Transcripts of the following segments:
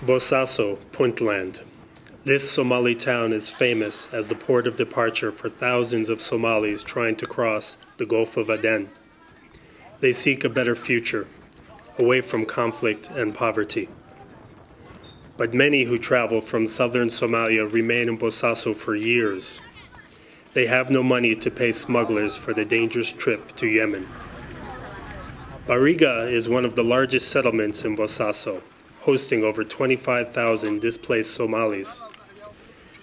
Bosaso, Puntland. This Somali town is famous as the port of departure for thousands of Somalis trying to cross the Gulf of Aden. They seek a better future, away from conflict and poverty. But many who travel from southern Somalia remain in Bosaso for years. They have no money to pay smugglers for the dangerous trip to Yemen. Bariga is one of the largest settlements in Bosaso, hosting over 25,000 displaced Somalis.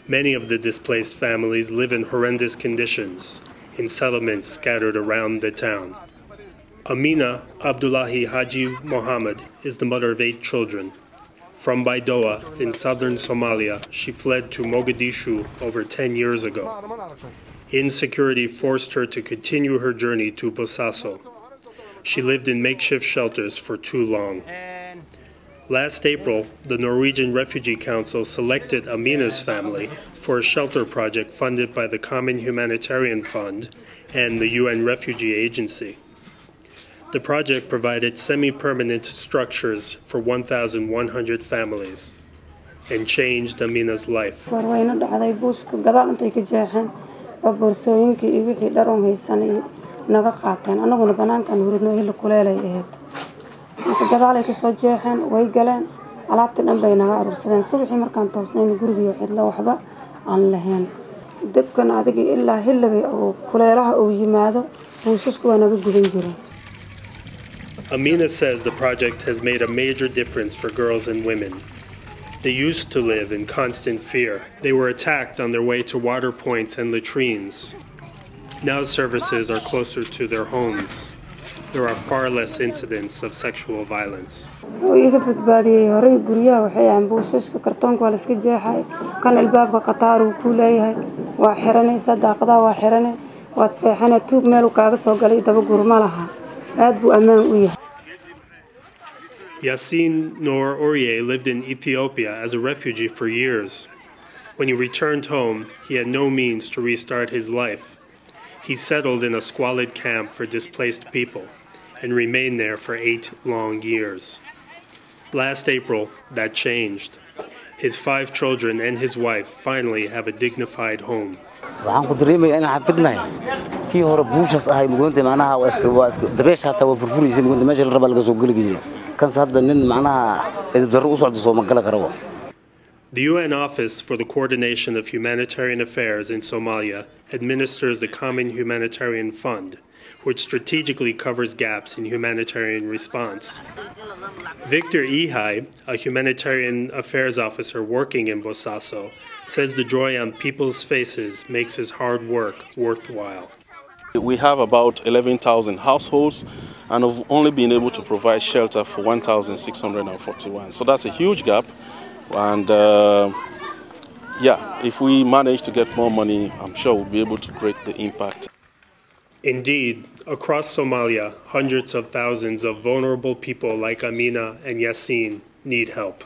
Many of the displaced families live in horrendous conditions in settlements scattered around the town. Amina Abdullahi Haji Mohammed is the mother of 8 children. From Baidoa in southern Somalia, she fled to Mogadishu over 10 years ago. Insecurity forced her to continue her journey to Bosaso. She lived in makeshift shelters for too long. Last April, the Norwegian Refugee Council selected Amina's family for a shelter project funded by the Common Humanitarian Fund and the UN Refugee Agency. The project provided semi-permanent structures for 1,100 families and changed Amina's life. gadaal ay ka soo jeexeen way galeen alaabta dhan bay naga urursadeen subaxii markaan toosnay guriga xidla waxba aan lahayn dabkan adiga ilaa xilliga oo kuleelaha uu yimaado buushashku waa naga gudan jireen. Amina says the project has made a major difference for girls and women. They used to live in constant fear. They were attacked on their way to water points and latrines. Now services are closer to their homes. There are far less incidents of sexual violence. Yasin Noor Orye lived in Ethiopia as a refugee for years. When he returned home, he had no means to restart his life. He settled in a squalid camp for displaced people and remained there for 8 long years. Last April, that changed. His 5 children and his wife finally have a dignified home. The UN Office for the Coordination of Humanitarian Affairs in Somalia administers the Common Humanitarian Fund, which strategically covers gaps in humanitarian response. Victor Ihai, a humanitarian affairs officer working in Bosaso, says the joy on people's faces makes his hard work worthwhile. We have about 11,000 households and have only been able to provide shelter for 1,641. So that's a huge gap. And if we manage to get more money, I'm sure we'll be able to break the impact. Indeed, across Somalia, hundreds of thousands of vulnerable people like Amina and Yasin need help.